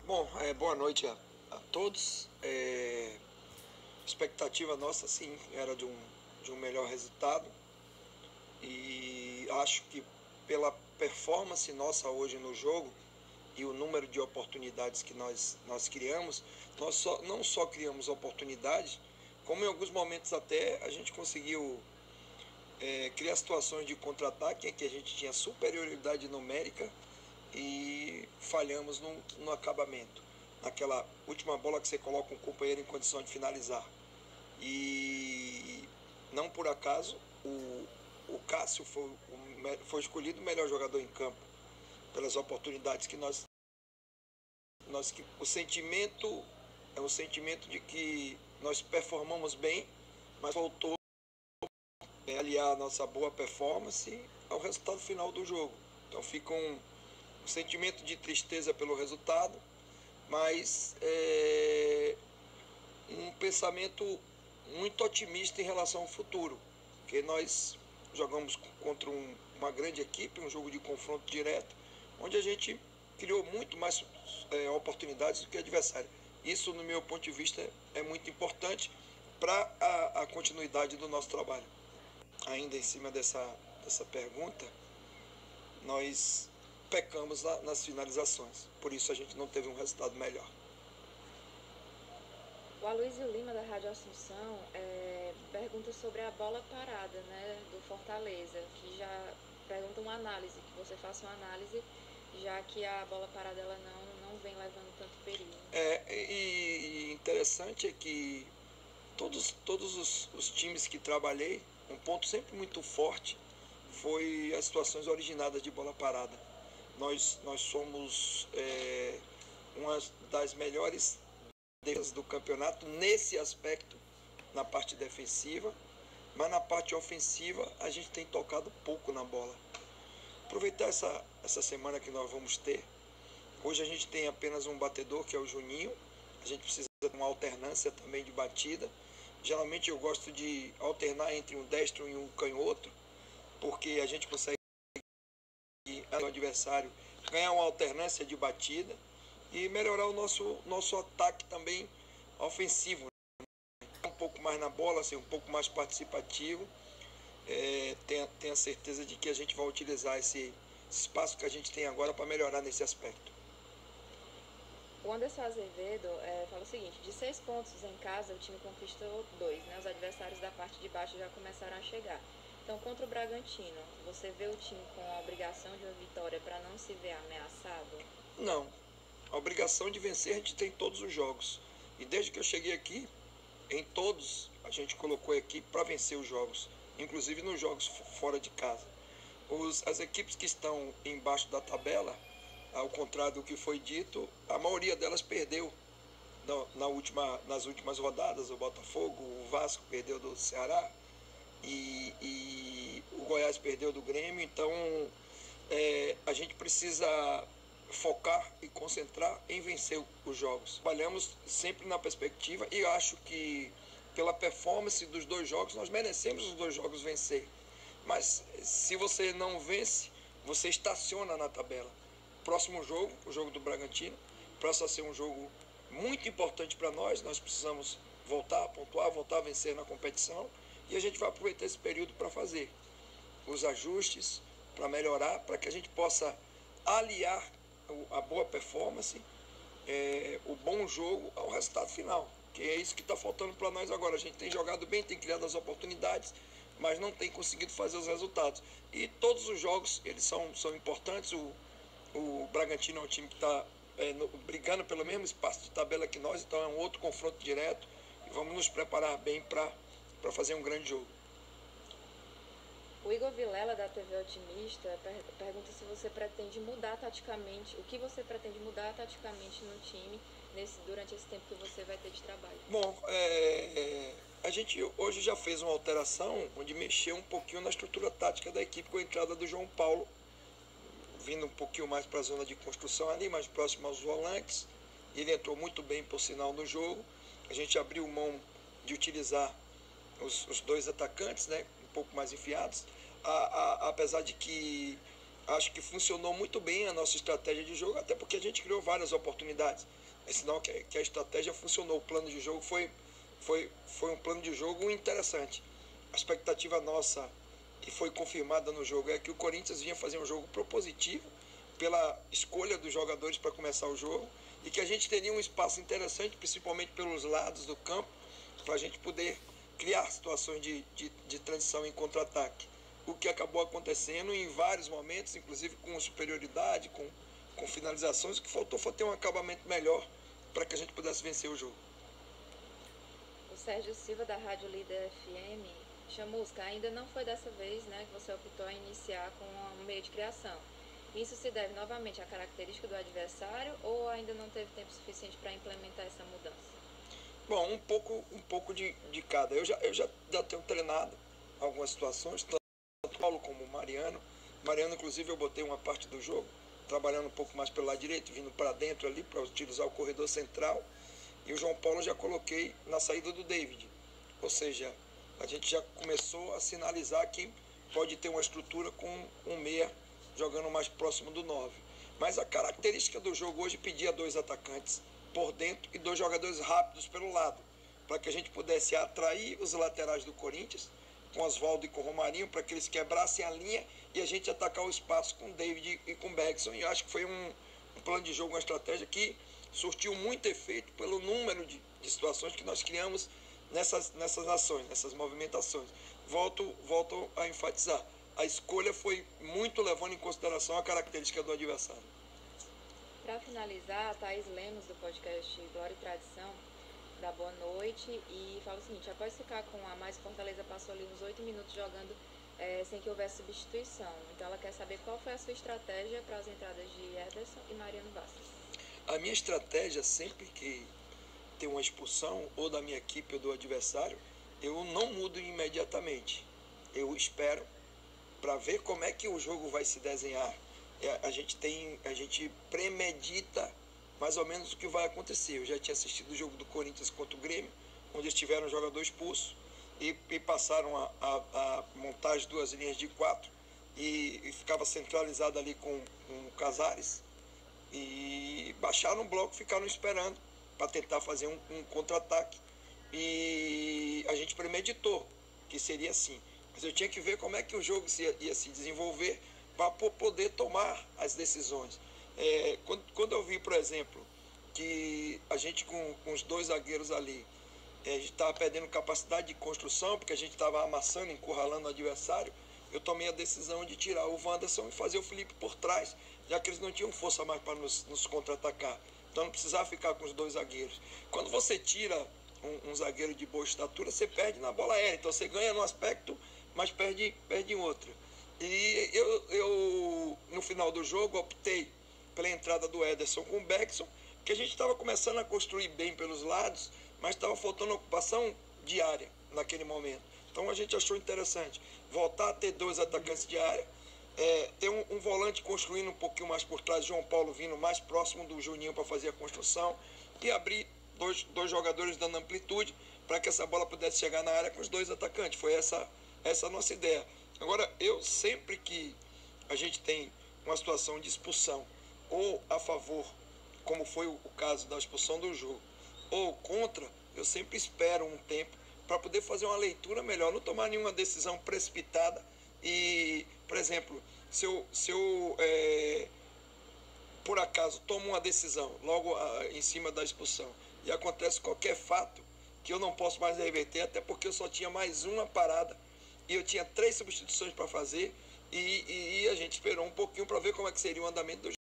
Bom, boa noite a todos. Expectativa nossa, sim, era de um melhor resultado. E acho que pela performance nossa hoje no jogo e o número de oportunidades que nós criamos, não só criamos oportunidades, como em alguns momentos até a gente conseguiu criar situações de contra-ataque em que a gente tinha superioridade numérica e falhamos no acabamento. Naquela última bola que você coloca um companheiro em condição de finalizar. E não por acaso o Cássio foi escolhido o melhor jogador em campo pelas oportunidades que o sentimento é um sentimento de que nós performamos bem, mas faltou aliar a nossa boa performance ao resultado final do jogo. Então fica um sentimento de tristeza pelo resultado, mas um pensamento muito otimista em relação ao futuro, porque nós jogamos contra uma grande equipe, um jogo de confronto direto, onde a gente criou muito mais oportunidades do que o adversário. Isso, no meu ponto de vista, é muito importante para a continuidade do nosso trabalho. Ainda em cima dessa pergunta, nós pecamos nas finalizações, por isso a gente não teve um resultado melhor. O Aloysio Lima, da Rádio Assunção, pergunta sobre a bola parada, né, do Fortaleza, que já pergunta uma análise, que você faça uma análise, já que a bola parada ela não vem levando tanto perigo. E interessante é que todos os times que trabalhei, um ponto sempre muito forte foi as situações originadas de bola parada. Nós somos uma das melhores defesas do campeonato nesse aspecto, na parte defensiva, mas na parte ofensiva a gente tem tocado pouco na bola. Aproveitar essa semana que nós vamos ter. Hoje a gente tem apenas um batedor, que é o Juninho. A gente precisa de uma alternância também de batida. Geralmente eu gosto de alternar entre um destro e um canhoto, porque a gente consegue o adversário ganhar uma alternância de batida e melhorar o nosso ataque também ofensivo. Um pouco mais na bola, ser um pouco mais participativo. Tenha certeza de que a gente vai utilizar esse espaço que a gente tem agora para melhorar nesse aspecto. O Anderson Azevedo fala o seguinte: de 6 pontos em casa, o time conquistou 2, né? Os adversários da parte de baixo já começaram a chegar. Então, contra o Bragantino, você vê o time com a obrigação de uma vitória para não se ver ameaçado? Não. A obrigação de vencer a gente tem em todos os jogos. E desde que eu cheguei aqui, em todos a gente colocou a equipe para vencer os jogos, inclusive nos jogos fora de casa. As equipes que estão embaixo da tabela, ao contrário do que foi dito, a maioria delas perdeu nas últimas rodadas. O Botafogo, o Vasco perdeu do Ceará e o Goiás perdeu do Grêmio. Então a gente precisa focar e concentrar em vencer os jogos. Trabalhamos sempre na perspectiva e acho que pela performance dos dois jogos nós merecemos os dois jogos vencer. Mas se você não vence, você estaciona na tabela. Próximo jogo, o jogo do Bragantino, passa a ser um jogo muito importante para nós. Nós precisamos voltar a pontuar, voltar a vencer na competição, e a gente vai aproveitar esse período para fazer os ajustes, para melhorar, para que a gente possa aliar a boa performance, o bom jogo ao resultado final, que é isso que está faltando para nós agora. A gente tem jogado bem, tem criado as oportunidades, mas não tem conseguido fazer os resultados. E todos os jogos eles são importantes. O Bragantino é um time que está brigando pelo mesmo espaço de tabela que nós, então é um outro confronto direto e vamos nos preparar bem para fazer um grande jogo. O Igor Vilela, da TV Otimista, pergunta se você pretende mudar taticamente, o que você pretende mudar taticamente no time durante esse tempo que você vai ter de trabalho. Bom, a gente hoje já fez uma alteração onde mexeu um pouquinho na estrutura tática da equipe com a entrada do João Paulo, vindo um pouquinho mais para a zona de construção ali, mais próximo aos volantes. Ele entrou muito bem, por sinal, no jogo. A gente abriu mão de utilizar os dois atacantes, né, um pouco mais enfiados, apesar de que Acho que funcionou muito bem a nossa estratégia de jogo, até porque a gente criou várias oportunidades. É sinal que a estratégia funcionou. O plano de jogo foi um plano de jogo interessante. A expectativa nossa, que foi confirmada no jogo, é que o Corinthians vinha fazer um jogo propositivo pela escolha dos jogadores para começar o jogo e que a gente teria um espaço interessante, principalmente pelos lados do campo, para a gente poder criar situações de transição em contra-ataque. O que acabou acontecendo em vários momentos, inclusive com superioridade, com finalizações. O que faltou foi ter um acabamento melhor para que a gente pudesse vencer o jogo. O Sérgio Silva, da Rádio Líder FM, Chamusca, ainda não foi dessa vez, né, que você optou em iniciar com um meio de criação. Isso se deve novamente à característica do adversário ou ainda não teve tempo suficiente para implementar essa mudança? Bom, um pouco de cada. Eu já tenho treinado algumas situações, tanto Paulo como o Mariano. Mariano, inclusive, eu botei uma parte do jogo, trabalhando um pouco mais pelo lado direito, vindo para dentro ali, para utilizar o corredor central. E o João Paulo já coloquei na saída do David. Ou seja, a gente já começou a sinalizar que pode ter uma estrutura com um meia jogando mais próximo do 9. Mas a característica do jogo hoje pedia 2 atacantes por dentro e 2 jogadores rápidos pelo lado, para que a gente pudesse atrair os laterais do Corinthians, com Oswaldo e com Romarinho, para que eles quebrassem a linha e a gente atacar o espaço com o David e com o Bergson. E eu acho que foi um plano de jogo, uma estratégia que surtiu muito efeito pelo número de situações que nós criamos nessas ações, nessas movimentações. Volto a enfatizar, a escolha foi muito levando em consideração a característica do adversário. Para finalizar, a Thaís Lemos, do podcast Glória e Tradição, dá boa noite e fala o seguinte: após ficar com a mais, Fortaleza passou ali uns 8 minutos jogando sem que houvesse substituição. Então ela quer saber qual foi a sua estratégia para as entradas de Ederson e Mariano Bastos. A minha estratégia, sempre que tem uma expulsão ou da minha equipe ou do adversário, eu não mudo imediatamente. Eu espero para ver como é que o jogo vai se desenhar. A gente premedita mais ou menos o que vai acontecer. Eu já tinha assistido o jogo do Corinthians contra o Grêmio, onde eles tiveram um jogador expulso e passaram a montar as 2 linhas de 4 e ficava centralizado ali com o Casares e baixaram o bloco, ficaram esperando para tentar fazer um contra-ataque e a gente premeditou que seria assim. Mas eu tinha que ver como é que o jogo ia se desenvolver para poder tomar as decisões. Quando eu vi, por exemplo, que a gente com os 2 zagueiros ali, a gente estava perdendo capacidade de construção, porque a gente estava amassando, encurralando o adversário, eu tomei a decisão de tirar o Wanderson e fazer o Felipe por trás, já que eles não tinham força mais para nos contra-atacar. Então não precisava ficar com os 2 zagueiros. Quando você tira um zagueiro de boa estatura, você perde na bola aérea. Então você ganha num aspecto, mas perde em outro. E eu no final do jogo, optei pela entrada do Ederson com o Bergson, que a gente estava começando a construir bem pelos lados, mas estava faltando ocupação diária naquele momento. Então a gente achou interessante voltar a ter 2 atacantes de área, ter um volante construindo um pouquinho mais por trás, João Paulo vindo mais próximo do Juninho para fazer a construção e abrir dois jogadores dando amplitude para que essa bola pudesse chegar na área com os 2 atacantes. Foi essa a nossa ideia. Agora, eu sempre que a gente tem uma situação de expulsão ou a favor, como foi o caso da expulsão do jogo, ou contra, eu sempre espero um tempo para poder fazer uma leitura melhor, não tomar nenhuma decisão precipitada e, por exemplo, se eu por acaso tomo uma decisão logo em cima da expulsão e acontece qualquer fato que eu não posso mais reverter, até porque eu só tinha mais uma parada e eu tinha 3 substituições para fazer e a gente esperou um pouquinho para ver como é que seria o andamento do jogo.